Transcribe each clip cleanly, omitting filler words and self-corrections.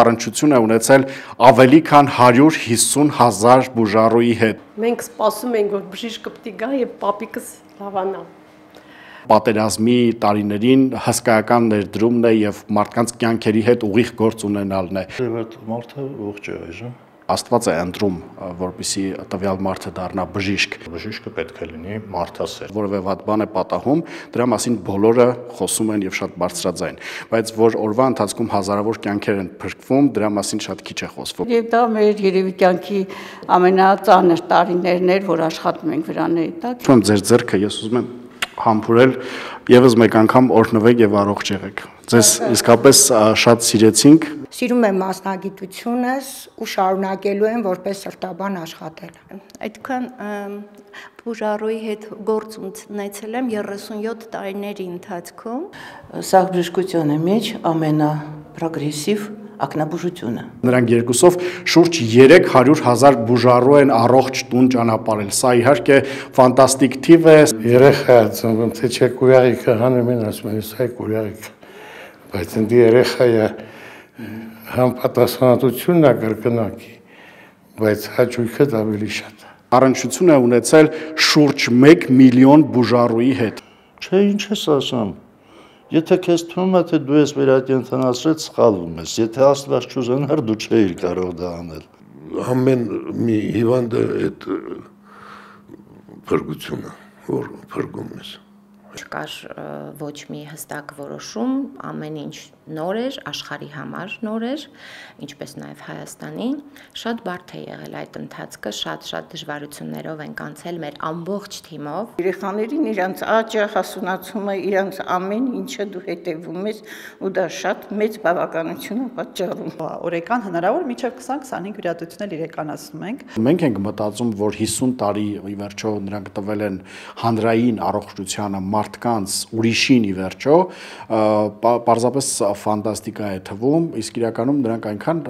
առնչություն է ունեցել ավելի քան 150,000 բուժառուի հետ։ Մենք սպասում ենք, որ բժիշկը պիտի գա եւ պապիկս լավանա։ Պատերազմի տարիներին հսկայական ներդրումն է եւ մարդկանց կյանքերի հետ ուղիղ գործ ունենալն է։ Մարդը ողջ է այժմ։ Աստված է ընտրում, որպեսզի տվյալ մարդը դառնա բժիշկ։ Բժիշկը պետք է լինի մարդասեր։ Որևէ վատ բան է պատահում, դրա մասին բոլորը խոսում են եւ շատ բարձրաձայն, բայց որ օրվա ընթացքում հազարավոր կյանքեր են փրկվում, դրա մասին շատ քիչ է խոսվում։ Եվ դա մեր երևի կյանքի ամենածանր տարիներն էր, որ աշխատում ենք վրաների տակ։ Ում ձեր ձեռքը ես ուզում եմ համբուրել եւս մեկ անգամ օրհնվեք եւ առողջ եղեք։ Ձեզ իսկապես շատ սիրեցինք։ Սիրում եմ մասնագիտությունս ու շարունակելու եմ որպես սրտաբան աշխատել։ Այդքան բուժառուի հետ գործ ունեցել եմ 37 տարիների ընթացքում։ Սա բժշկության մեջ ամենապրոգրեսիվ ակնաբուժությունը։ Նրանք երկուսով շուրջ 300,000 բուժառու են առողջ տուն ճանապարհել։ Սա իհարկե ֆանտաստիկ թիվ է։ Երեխա ծնվում, թե չէ կուրյարիկը հանում են, ասում են, սա է կուրյարիկ։ Բայց ընդ երեխայը համապատասխանատվությունն է կրկնակի, բայց հաճույքը ավելի շատ է։ Առնչություն է ունեցել շուրջ 1 միլիոն բուժառուի հետ։ Չէ, ինչ ես ասում։ Եթե քեզ թվում է, թե դու ես վերակենդանացրել, սխալվում ես։ Եթե Աստված չուզենար, դու չէիր կարող դա անել։ Ամեն մի հիվանդը այդ փրկությունը, որ փրկում ես։ Չկար ոչ մի հստակ որոշում, ամեն ինչ նոր էր, աշխարհի համար նոր էր, ինչպես նաև Հայաստանի, շատ բարդ է եղել այդ ընթացքը, շատ դժվարություններով ենք անցել մեր ամբողջ թիմով։ Երեխաներին իրանց աճը, հասունացումը, իրանց ամեն ինչը դու հետևում ես ու դա շատ մեծ բավականություն է պատճառում։ Օրեկան հնարավոր մինչև 20-25 վիրատություններ իրականացնում ենք։ Մենք ենք մտածում, որ 50 տարի ի վերջո նրանք տվել են հանրային առողջությանը մարդկանց ուրիշին ի վերջո, պարզապես ֆանտաստիկա է թվում, իսկ իրականում նրանք այնքան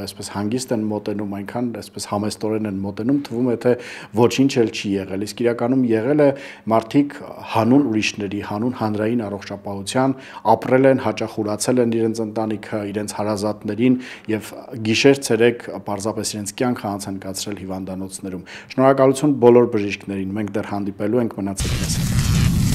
այսպես հանգիստ են մոտենում, այնքան այսպես համեստորեն են մոտենում, թվում է թե ոչինչ էլ չի եղել, իսկ իրականում եղել է մարդիկ հանուն ուրիշների, հանուն հանրային առողջապահության ապրել են, հաճախուրացել են իրենց ընտանիքը, իրենց հարազատներին եւ գիշեր-ցերեկ պարզապես իրենց կյանքը անց են կացրել հիվանդանոցներում։ Շնորհակալություն բոլոր բժիշկներին, մենք դեռ հանդիպելու ենք, մնացեք մեզ հետ։